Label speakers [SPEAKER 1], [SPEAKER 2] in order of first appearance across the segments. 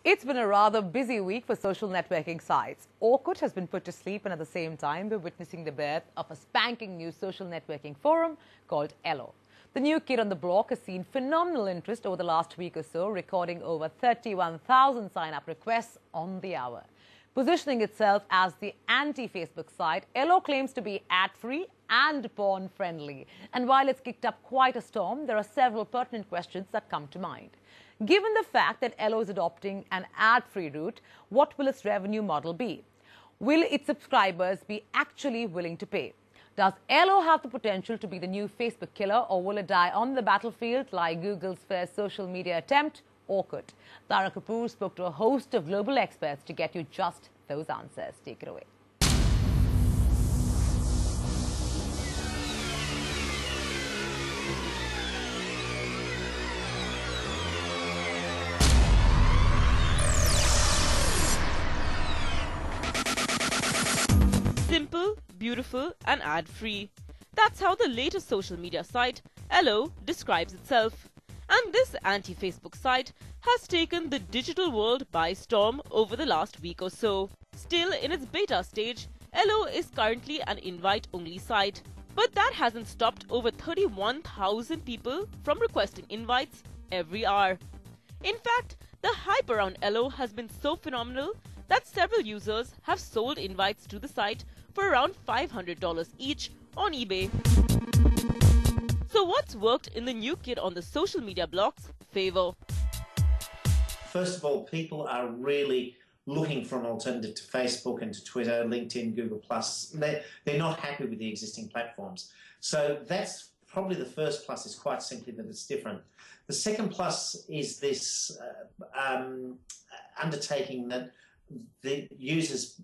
[SPEAKER 1] It's been a rather busy week for social networking sites. Orkut has been put to sleep, and at the same time, we're witnessing the birth of a spanking new social networking forum called ELLO. The new kid on the block has seen phenomenal interest over the last week or so, recording over 31,000 sign-up requests on the hour. Positioning itself as the anti-Facebook site, ELLO claims to be ad-free and porn-friendly. And while it's kicked up quite a storm, there are several pertinent questions that come to mind. Given the fact that ELLO is adopting an ad-free route, what will its revenue model be? Will its subscribers be actually willing to pay? Does ELLO have the potential to be the new Facebook killer, or will it die on the battlefield like Google's first social media attempt, Orkut? Tara Kapoor spoke to a host of global experts to get you just those answers. Take it away.
[SPEAKER 2] Simple, beautiful and ad-free. That's how the latest social media site, ELLO, describes itself. And this anti-Facebook site has taken the digital world by storm over the last week or so. Still in its beta stage, ELLO is currently an invite-only site. But that hasn't stopped over 31,000 people from requesting invites every hour. In fact, the hype around ELLO has been so phenomenal that several users have sold invites to the site for around $500 each on eBay. So what's worked in the new kid on the social media blog's favor?
[SPEAKER 3] First of all, people are really looking for an alternative to Facebook and to Twitter, LinkedIn, Google+. They're not happy with the existing platforms. So that's probably the first plus, is quite simply that it's different. The second plus is this undertaking that the user's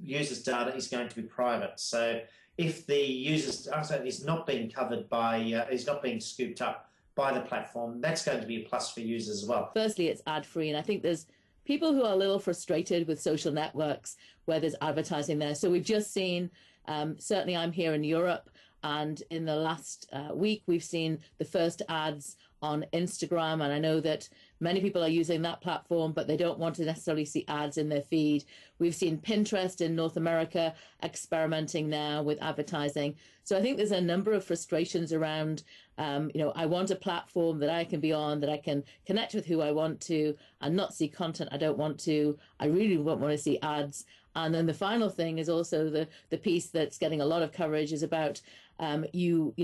[SPEAKER 3] data is going to be private. So if the user's data is not being covered by, is not being scooped up by the platform, that's going to be a plus for users as well.
[SPEAKER 4] Firstly, it's ad-free, and I think there's people who are a little frustrated with social networks where there's advertising there. So we've just seen, certainly I'm here in Europe, and in the last week we've seen the first ads on Instagram, and I know that many people are using that platform, but they don't want to necessarily see ads in their feed. We've seen Pinterest in North America experimenting now with advertising. So I think there's a number of frustrations around, I want a platform that I can be on, that I can connect with who I want to and not see content I don't want to. I really won't want to see ads. And then the final thing is also the piece that's getting a lot of coverage is about you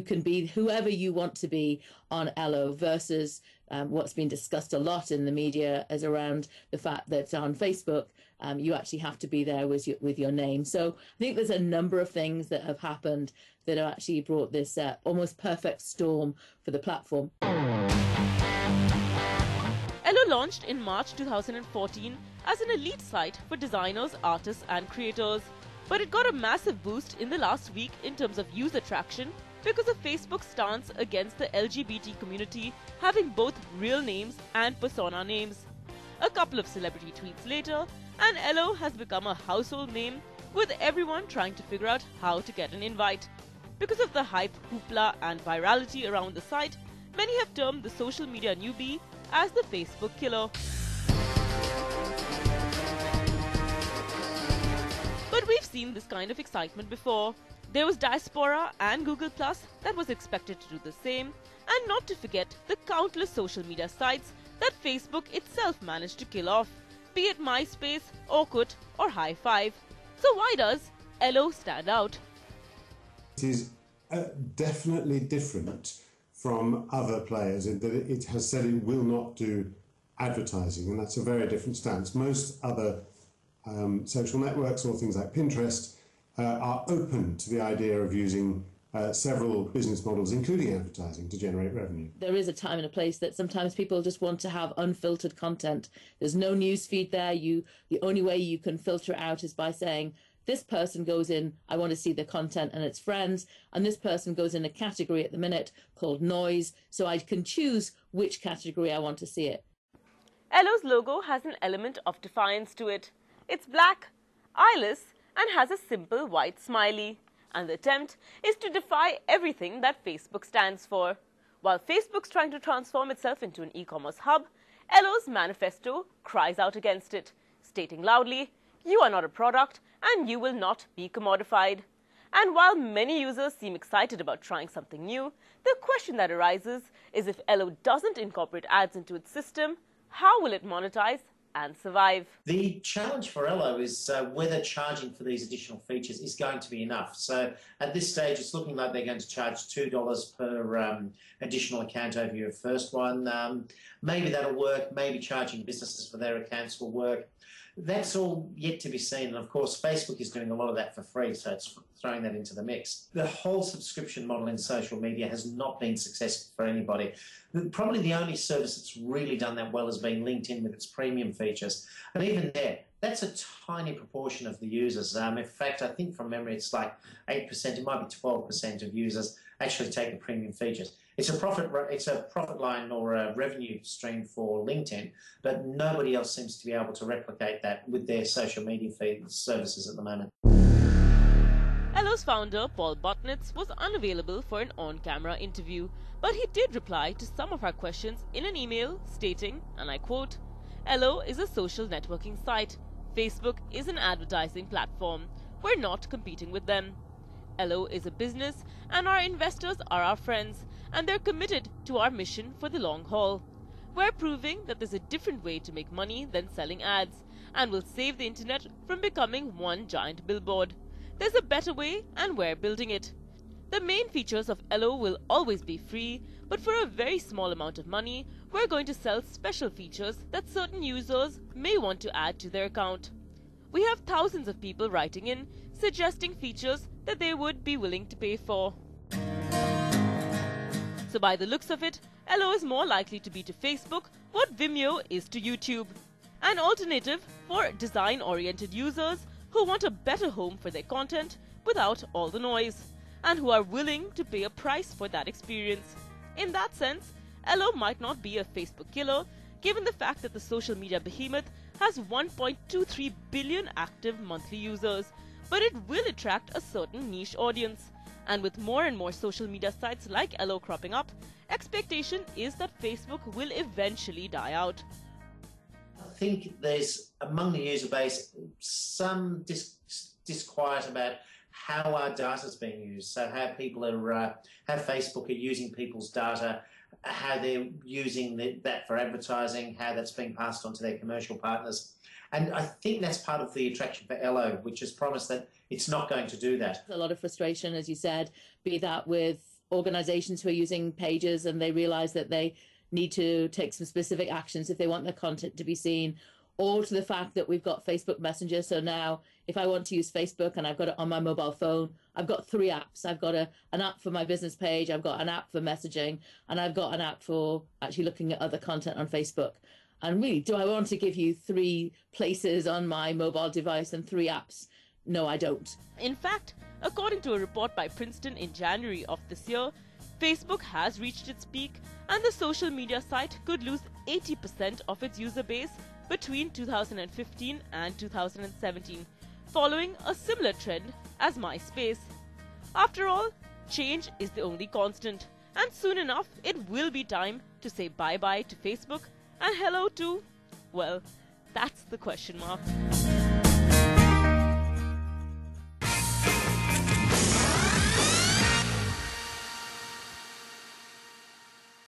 [SPEAKER 4] can be whoever you want to be on ELLO versus what's been discussed a lot in the media is around the fact that on Facebook you actually have to be there with your name. So I think there's a number of things that have happened that have actually brought this almost perfect storm for the platform.
[SPEAKER 2] ELLO launched in March 2014 as an elite site for designers, artists and creators. But it got a massive boost in the last week in terms of user traction because of Facebook's stance against the LGBT community having both real names and persona names. A couple of celebrity tweets later, and ELLO has become a household name, with everyone trying to figure out how to get an invite. Because of the hype, hoopla and virality around the site, many have termed the social media newbie as the Facebook killer. But we've seen this kind of excitement before. There was Diaspora and Google+, that was expected to do the same, and not to forget the countless social media sites that Facebook itself managed to kill off, be it MySpace, Orkut or Hi5. So why does ELLO stand out?
[SPEAKER 5] It is definitely different from other players in that it has said it will not do advertising, and that's a very different stance. Most other social networks or things like Pinterest are open to the idea of using several business models, including advertising, to generate revenue.
[SPEAKER 4] There is a time and a place that sometimes people just want to have unfiltered content. There's no news feed there. The only way you can filter it out is by saying, this person goes in, I want to see the content and its friends, and this person goes in a category at the minute called noise, so I can choose which category I want to see it.
[SPEAKER 2] ELLO's logo has an element of defiance to it. It's black, eyeless, and has a simple white smiley. And the attempt is to defy everything that Facebook stands for. While Facebook's trying to transform itself into an e-commerce hub, ELLO's manifesto cries out against it, stating loudly, "You are not a product and you will not be commodified." And while many users seem excited about trying something new, the question that arises is if ELLO doesn't incorporate ads into its system, how will it monetize and survive?
[SPEAKER 3] The challenge for ELLO is whether charging for these additional features is going to be enough. So at this stage, it's looking like they're going to charge $2 per additional account over your first one. Maybe that'll work. Maybe charging businesses for their accounts will work. That's all yet to be seen. And of course, Facebook is doing a lot of that for free, so it's throwing that into the mix. The whole subscription model in social media has not been successful for anybody. Probably the only service that's really done that well has been LinkedIn with its premium features. And even there, that's a tiny proportion of the users. In fact, I think from memory, it's like 8%, it might be 12% of users actually take the premium features. It's a profit line or a revenue stream for LinkedIn, but nobody else seems to be able to replicate that with their social media feed services at the moment.
[SPEAKER 2] ELLO's founder, Paul Botnitz, was unavailable for an on-camera interview, but he did reply to some of our questions in an email stating, and I quote, "ELLO is a social networking site. Facebook is an advertising platform. We're not competing with them. ELLO is a business and our investors are our friends, and they're committed to our mission for the long haul. We're proving that there's a different way to make money than selling ads, and will save the internet from becoming one giant billboard. There's a better way and we're building it. The main features of ELLO will always be free, but for a very small amount of money, we're going to sell special features that certain users may want to add to their account. We have thousands of people writing in, suggesting features that they would be willing to pay for." So by the looks of it, ELLO is more likely to be to Facebook what Vimeo is to YouTube. An alternative for design-oriented users who want a better home for their content without all the noise, and who are willing to pay a price for that experience. In that sense, ELLO might not be a Facebook killer, given the fact that the social media behemoth has 1.23 billion active monthly users, but it will attract a certain niche audience. And with more and more social media sites like ELLO cropping up, expectation is that Facebook will eventually die out.
[SPEAKER 3] I think there's, among the user base, some disquiet about how our data is being used. So how people are, how Facebook are using people's data, how they're using that for advertising, how that's being passed on to their commercial partners. And I think that's part of the attraction for ELLO, which has promised that it's not going to do that.
[SPEAKER 4] A lot of frustration, as you said, be that with organizations who are using pages and they realize that they need to take some specific actions if they want their content to be seen, or to the fact that we've got Facebook Messenger. So now if I want to use Facebook and I've got it on my mobile phone, I've got 3 apps. I've got an app for my business page, I've got an app for messaging, and I've got an app for actually looking at other content on Facebook. And really, do I want to give you 3 places on my mobile device and 3 apps? No, I don't.
[SPEAKER 2] In fact, according to a report by Princeton in January of this year, Facebook has reached its peak, and the social media site could lose 80% of its user base between 2015 and 2017, following a similar trend as MySpace. After all, change is the only constant, and soon enough it will be time to say bye-bye to Facebook and hello to, well, that's the question mark.